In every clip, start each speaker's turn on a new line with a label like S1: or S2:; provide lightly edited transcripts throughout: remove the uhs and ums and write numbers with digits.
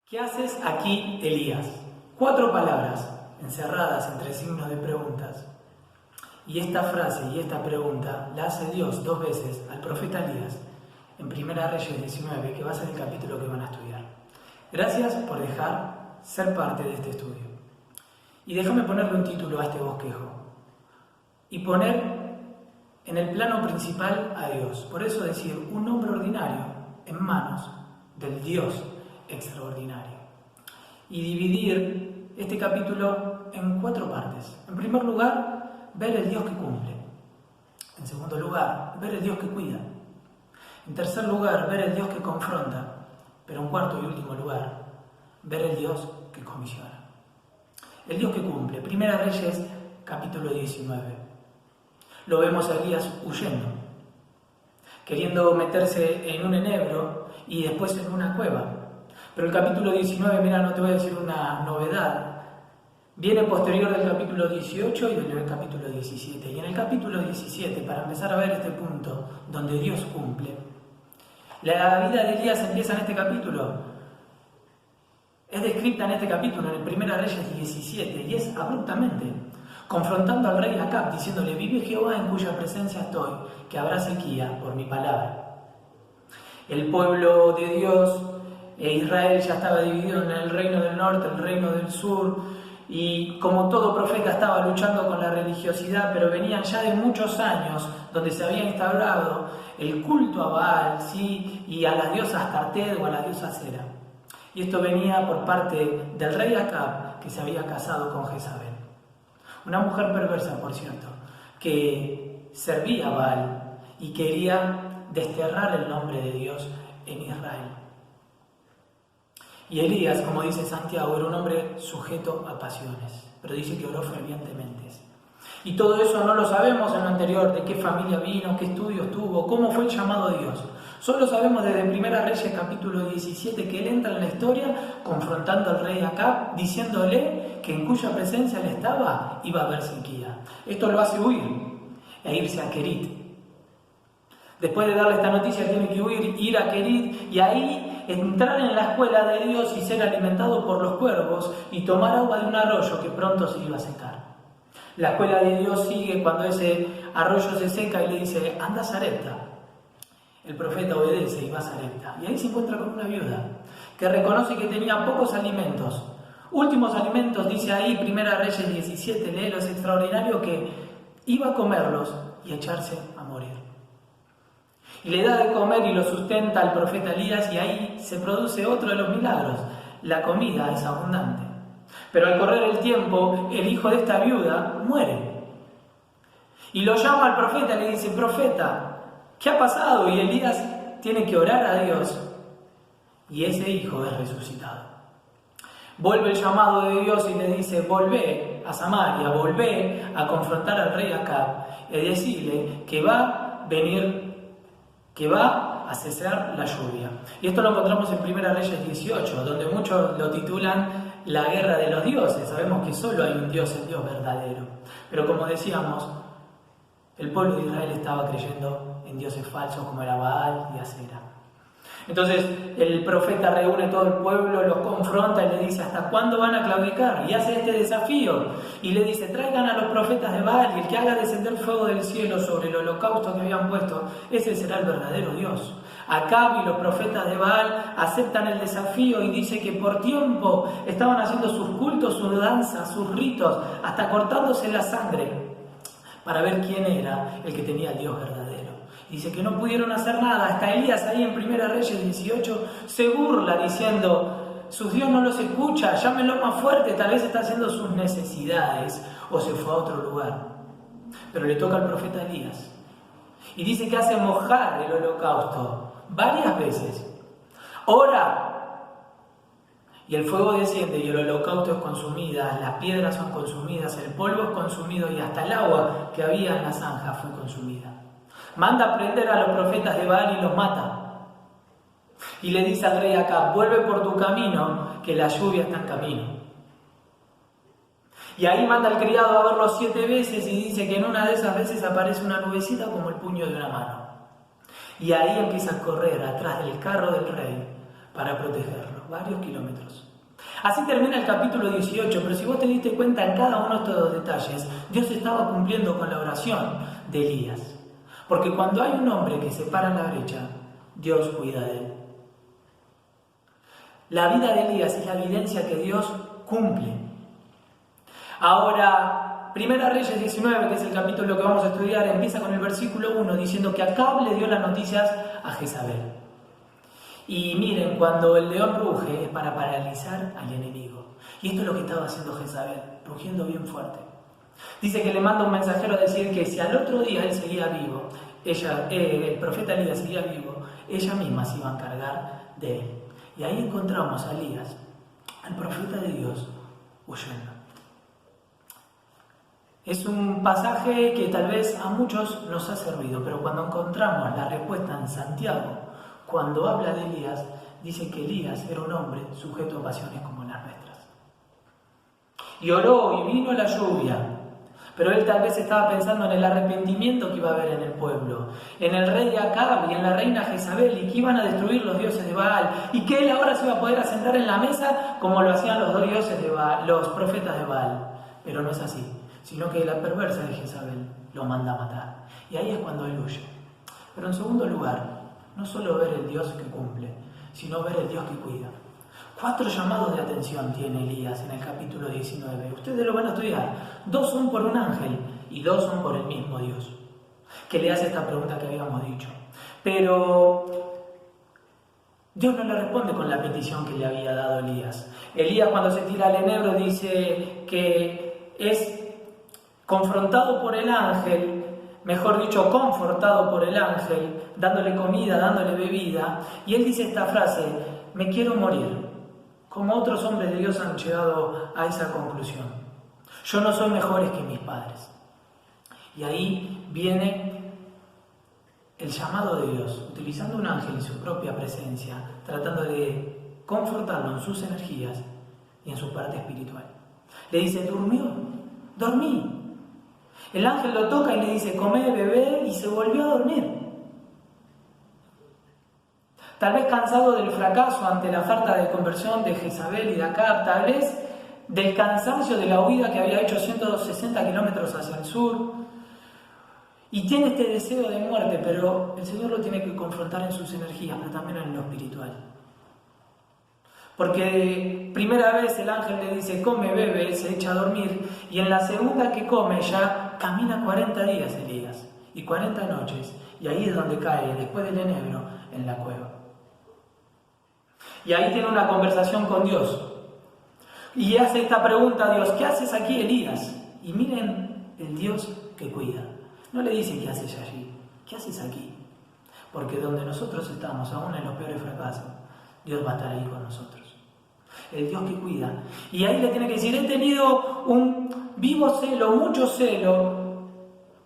S1: ¿Qué haces aquí, Elías? 4 palabras encerradas entre signos de preguntas. Y esta frase y esta pregunta la hace Dios 2 veces al profeta Elías en Primera Reyes 19, que va a ser el capítulo que van a estudiar. Gracias por dejar ser parte de este estudio. Y déjame ponerle un título a este bosquejo y poner en el plano principal a Dios. Por eso decir, un hombre ordinario en manos del Dios extraordinario. Y dividir este capítulo en 4 partes. En primer lugar, ver el Dios que cumple. En segundo lugar, ver el Dios que cuida. En tercer lugar, ver el Dios que confronta. Pero en cuarto y último lugar, ver el Dios que comisiona. El Dios que cumple. Primera Reyes, capítulo 19. Lo vemos a Elías huyendo, queriendo meterse en un enebro y después en una cueva. Pero el capítulo 19, mira, no te voy a decir una novedad, viene posterior del capítulo 18 y del capítulo 17. Y en el capítulo 17, para empezar a ver este punto donde Dios cumple, la vida de Elías empieza en este capítulo. Es descrita en este capítulo, en el Primera Reyes 17, y es abruptamente, confrontando al rey Acab, diciéndole: vive Jehová en cuya presencia estoy, que habrá sequía por mi palabra. El pueblo de Dios, Israel, ya estaba dividido en el reino del norte, el reino del sur, y como todo profeta estaba luchando con la religiosidad, pero venían ya de muchos años donde se había instaurado el culto a Baal, ¿sí? Y a las diosas Astarté o a la diosa Sera. Y esto venía por parte del rey Acab, que se había casado con Jezabel. Una mujer perversa, por cierto, que servía a Baal y quería desterrar el nombre de Dios en Israel. Y Elías, como dice Santiago, era un hombre sujeto a pasiones, pero dice que oró fervientemente. Y todo eso no lo sabemos en lo anterior, de qué familia vino, qué estudios tuvo, cómo fue el llamado de Dios. Solo sabemos desde Primera Reyes capítulo 17 que él entra en la historia confrontando al rey Acab, diciéndole que en cuya presencia él estaba iba a haber sequía. Esto lo hace huir e irse a Querit. Después de darle esta noticia tiene que huir, ir a Querit y ahí entrar en la escuela de Dios y ser alimentado por los cuervos y tomar agua de un arroyo que pronto se iba a secar. La escuela de Dios sigue cuando ese arroyo se seca y le dice: anda a Sarepta. El profeta obedece y va a Sarepta. Y ahí se encuentra con una viuda que reconoce que tenía pocos alimentos. Últimos alimentos, dice ahí, Primera Reyes 17, lee, lo extraordinario, que iba a comerlos y a echarse a morir. Y le da de comer y lo sustenta al profeta Elías, y ahí se produce otro de los milagros. La comida es abundante. Pero al correr el tiempo, el hijo de esta viuda muere. Y lo llama al profeta y le dice: profeta, ¿qué ha pasado? Y Elías tiene que orar a Dios. Y ese hijo es resucitado. Vuelve el llamado de Dios y le dice: volvé a Samaria, volvé a confrontar al rey Acab y decirle que va a venir, que va a cesar la lluvia. Y esto lo encontramos en Primera Reyes 18, donde muchos lo titulan la guerra de los dioses. Sabemos que solo hay un Dios, el Dios verdadero. Pero como decíamos, el pueblo de Israel estaba creyendo en dioses falsos como era Baal y Asera. Entonces el profeta reúne todo el pueblo, los confronta y le dice: ¿hasta cuándo van a claudicar? Y hace este desafío y le dice: traigan a los profetas de Baal, y el que haga descender fuego del cielo sobre el holocausto que habían puesto, ese será el verdadero Dios. Acab y los profetas de Baal aceptan el desafío y dice que por tiempo estaban haciendo sus cultos, sus danzas, sus ritos, hasta cortándose la sangre para ver quién era el que tenía el Dios verdadero. Dice que no pudieron hacer nada. Hasta Elías ahí en Primera Reyes 18 se burla diciendo: su Dios no los escucha, llámenlo más fuerte, tal vez está haciendo sus necesidades o se fue a otro lugar. Pero le toca al profeta Elías y dice que hace mojar el holocausto varias veces. Ora, y el fuego desciende y el holocausto es consumido, las piedras son consumidas, el polvo es consumido y hasta el agua que había en la zanja fue consumida. Manda a prender a los profetas de Baal y los mata. Y le dice al rey Acab: vuelve por tu camino, que la lluvia está en camino. Y ahí manda al criado a verlo 7 veces y dice que en una de esas veces aparece una nubecita como el puño de una mano. Y ahí empieza a correr atrás del carro del rey para protegerlo. varios kilómetros. Así termina el capítulo 18, pero si vos te diste cuenta en cada uno de estos detalles, Dios estaba cumpliendo con la oración de Elías. Porque cuando hay un hombre que se para en la brecha, Dios cuida de él. La vida de Elías es la evidencia que Dios cumple. Ahora, Primera Reyes 19, que es el capítulo que vamos a estudiar, empieza con el versículo 1 diciendo que Acab le dio las noticias a Jezabel. Y miren, cuando el león ruge es para paralizar al enemigo. Y esto es lo que estaba haciendo Jezabel, rugiendo bien fuerte. Dice que le manda un mensajero a decir que si al otro día él seguía vivo, el profeta Elías seguía vivo, ella misma se iba a encargar de él. Y ahí encontramos a Elías, al profeta de Dios, huyendo. Es un pasaje que tal vez a muchos nos ha servido, pero cuando encontramos la respuesta en Santiago, cuando habla de Elías, dice que Elías era un hombre sujeto a pasiones como las nuestras. Y oró y vino la lluvia, pero él tal vez estaba pensando en el arrepentimiento que iba a haber en el pueblo, en el rey Acab y en la reina Jezabel, y que iban a destruir los dioses de Baal, y que él ahora se iba a poder sentar en la mesa como lo hacían los dos dioses de Baal, los profetas de Baal. Pero no es así, sino que la perversa de Jezabel lo manda a matar. Y ahí es cuando él huye. Pero en segundo lugar, no solo ver el Dios que cumple, sino ver el Dios que cuida. 4 llamados de atención tiene Elías en el capítulo 19. Ustedes lo van a estudiar. 2 son por un ángel y 2 son por el mismo Dios, que le hace esta pregunta que habíamos dicho. Pero Dios no le responde con la petición que le había dado Elías. Elías, cuando se tira al enebro, dice que es confrontado por el ángel, mejor dicho, confortado por el ángel, dándole comida, dándole bebida, y él dice esta frase: me quiero morir, como otros hombres de Dios han llegado a esa conclusión. Yo no soy mejores que mis padres. Y ahí viene el llamado de Dios, utilizando un ángel en su propia presencia, tratando de confortarlo en sus energías y en su parte espiritual. Le dice: durmió, dormí. El ángel lo toca y le dice: comé, bebé, y se volvió a dormir. Tal vez cansado del fracaso ante la falta de conversión de Jezabel y de Acab, tal vez del cansancio de la huida que había hecho 160 kilómetros hacia el sur, y tiene este deseo de muerte, pero el Señor lo tiene que confrontar en sus energías, pero también en lo espiritual. Porque primera vez el ángel le dice: come, bebe, se echa a dormir, y en la segunda que come ya camina 40 días Elías, y 40 noches, y ahí es donde cae, después del enebro, en la cueva. Y ahí tiene una conversación con Dios, y hace esta pregunta a Dios: ¿qué haces aquí, Elías? Y miren el Dios que cuida. No le dice: ¿qué haces allí? ¿Qué haces aquí? Porque donde nosotros estamos, aún en los peores fracasos, Dios va a estar ahí con nosotros. El Dios que cuida. Y ahí le tiene que decir: he tenido un vivo celo, mucho celo,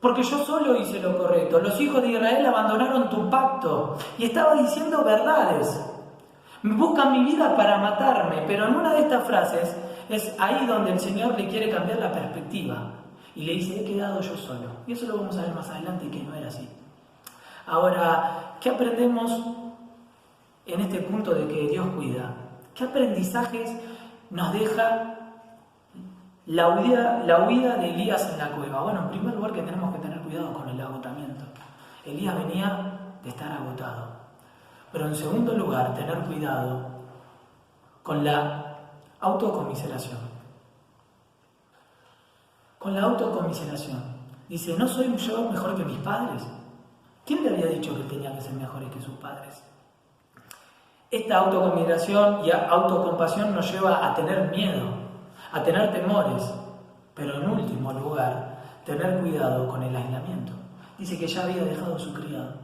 S1: porque yo solo hice lo correcto. Los hijos de Israel abandonaron tu pacto. Y estaba diciendo verdades. Buscan mi vida para matarme. Pero en una de estas frases es ahí donde el Señor le quiere cambiar la perspectiva. Y le dice: he quedado yo solo. Y eso lo vamos a ver más adelante, que no era así. Ahora, ¿qué aprendemos en este punto de que Dios cuida? ¿Qué aprendizajes nos deja la huida de Elías en la cueva? Bueno, en primer lugar, que tenemos que tener cuidado con el agotamiento. Elías venía de estar agotado. Pero en segundo lugar, tener cuidado con la autocomiseración. Con la autocomiseración. Dice: ¿no soy yo mejor que mis padres? ¿Quién le había dicho que tenía que ser mejores que sus padres? Esta autocomiseración y autocompasión nos lleva a tener miedo, a tener temores, pero en último lugar, tener cuidado con el aislamiento. Dice que ya había dejado su criado.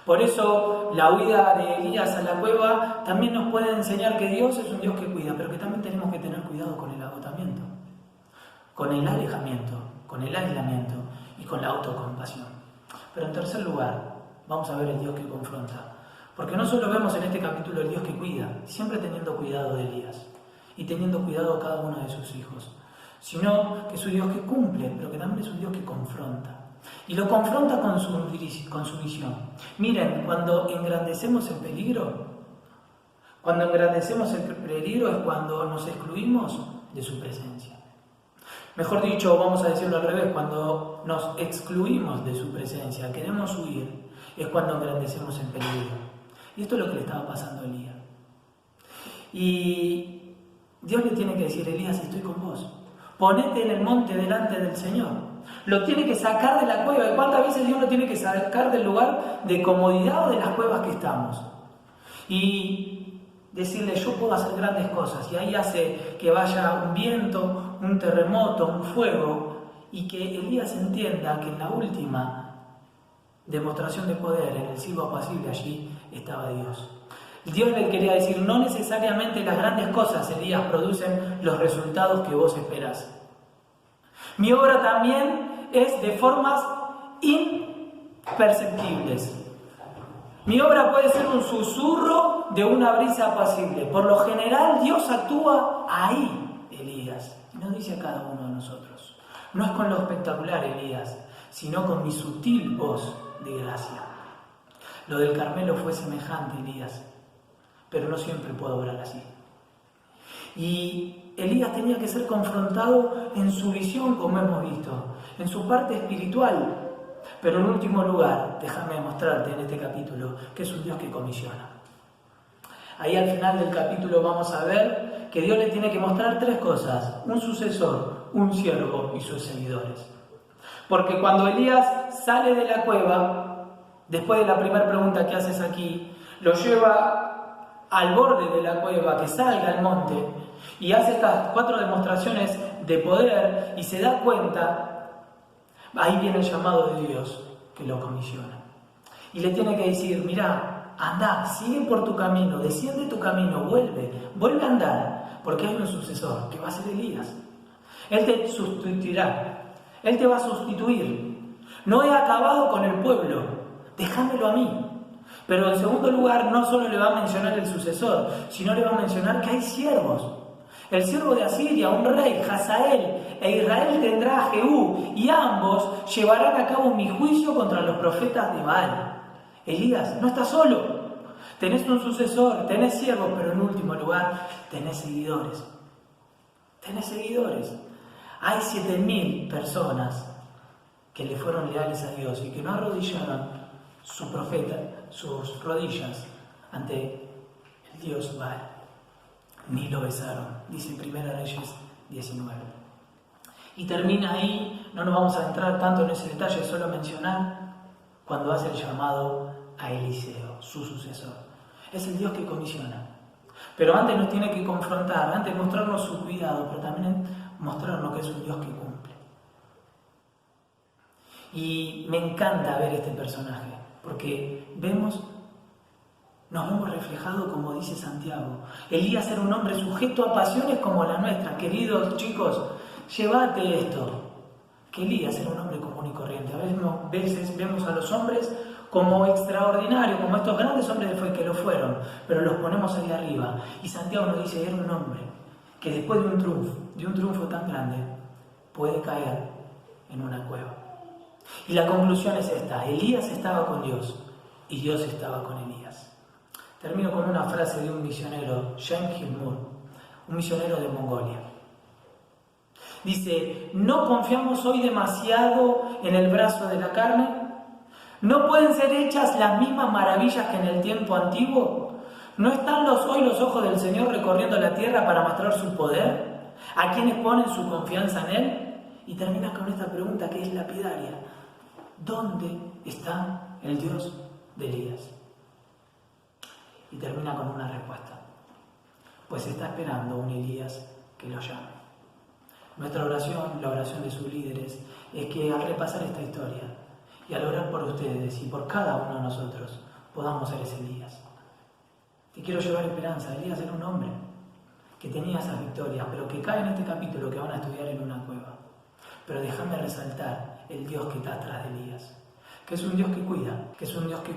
S1: Por eso la huida de Elías a la cueva también nos puede enseñar que Dios es un Dios que cuida, pero que también tenemos que tener cuidado con el agotamiento, con el alejamiento, con el aislamiento y con la autocompasión. Pero en tercer lugar, vamos a ver el Dios que confronta. Porque no solo vemos en este capítulo el Dios que cuida, siempre teniendo cuidado de Elías y teniendo cuidado a cada uno de sus hijos, sino que es un Dios que cumple, pero que también es un Dios que confronta. Y lo confronta con su visión. Miren, cuando engrandecemos el peligro, Cuando engrandecemos el peligro es cuando nos excluimos de su presencia. Mejor dicho, vamos a decirlo al revés, cuando nos excluimos de su presencia, queremos huir, es cuando engrandecemos el peligro. Y esto es lo que le estaba pasando a Elías. Y Dios le tiene que decir: Elías, estoy con vos. Ponete en el monte delante del Señor. Lo tiene que sacar de la cueva. ¿Y cuántas veces Dios lo tiene que sacar del lugar de comodidad o de las cuevas que estamos? Y decirle: yo puedo hacer grandes cosas. Y ahí hace que vaya un viento, un terremoto, un fuego, y que Elías entienda que en la última demostración de poder, en el silbo apacible, allí estaba Dios. Dios le quería decir: no necesariamente las grandes cosas, Elías, producen los resultados que vos esperás. Mi obra también es de formas imperceptibles. Mi obra puede ser un susurro de una brisa apacible. Por lo general, Dios actúa ahí, Elías, y nos dice a cada uno de nosotros. No es con lo espectacular, Elías, sino con mi sutil voz de gracia. Lo del Carmelo fue semejante, Elías, pero no siempre puedo obrar así. Y Elías tenía que ser confrontado en su visión, como hemos visto, en su parte espiritual. Pero en último lugar, déjame mostrarte en este capítulo que es un Dios que comisiona. Ahí al final del capítulo vamos a ver que Dios le tiene que mostrar tres cosas: un sucesor, un siervo y sus seguidores. Porque cuando Elías sale de la cueva, después de la primera pregunta que haces aquí, lo lleva al borde de la cueva, que salga al monte, y hace estas 4 demostraciones de poder y se da cuenta. Ahí viene el llamado de Dios que lo comisiona. Y le tiene que decir: mira, anda, sigue por tu camino, desciende tu camino, vuelve a andar, porque hay un sucesor que va a ser Elías. Él te sustituirá, Él te va a sustituir. No he acabado con el pueblo, déjamelo a mí. Pero en segundo lugar, no solo le va a mencionar el sucesor, sino le va a mencionar que hay siervos. El siervo de Asiria, un rey, Hazael, e Israel tendrá a Jehú, y ambos llevarán a cabo mi juicio contra los profetas de Baal. Elías, no estás solo. Tenés un sucesor, tenés siervos, pero en último lugar, tenés seguidores. Tenés seguidores. Hay 7.000 personas que le fueron leales a Dios y que no arrodillaron sus rodillas ante el Dios Baal. Ni lo besaron, dice en 1 Reyes 19. Y termina ahí, no nos vamos a entrar tanto en ese detalle, solo mencionar cuando hace el llamado a Eliseo, su sucesor. Es el Dios que comisiona. Pero antes nos tiene que confrontar, antes de mostrarnos su cuidado, pero también mostrarnos que es un Dios que cumple. Y me encanta ver este personaje, porque nos vemos reflejados, como dice Santiago. Elías era un hombre sujeto a pasiones como la nuestra. Queridos chicos, llévate esto, que Elías era un hombre común y corriente. A veces vemos a los hombres como extraordinarios, como estos grandes hombres de fe que lo fueron, pero los ponemos ahí arriba. Y Santiago nos dice: era un hombre que después de un triunfo tan grande, puede caer en una cueva. Y la conclusión es esta: Elías estaba con Dios y Dios estaba con Elías. Termino con una frase de un misionero, James Gilmour, un misionero de Mongolia. Dice: ¿no confiamos hoy demasiado en el brazo de la carne? ¿No pueden ser hechas las mismas maravillas que en el tiempo antiguo? ¿No están hoy los ojos del Señor recorriendo la tierra para mostrar su poder a quienes ponen su confianza en Él? Y termina con esta pregunta que es lapidaria: ¿dónde está el Dios de Elías? Y termina con una respuesta: pues está esperando un Elías que lo llame. Nuestra oración, la oración de sus líderes, es que al repasar esta historia y al orar por ustedes y por cada uno de nosotros, podamos ser ese Elías. Te quiero llevar esperanza. Elías era un hombre que tenía esas victorias, pero que cae en este capítulo que van a estudiar en una cueva. Pero déjame resaltar el Dios que está atrás de Elías, que es un Dios que cuida, que es un Dios que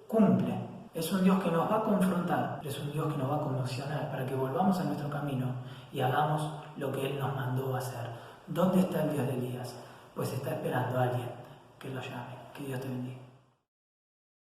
S1: cumple. Es un Dios que nos va a confrontar, es un Dios que nos va a conmocionar para que volvamos a nuestro camino y hagamos lo que Él nos mandó a hacer. ¿Dónde está el Dios de Elías? Pues está esperando a alguien que lo llame. Que Dios te bendiga.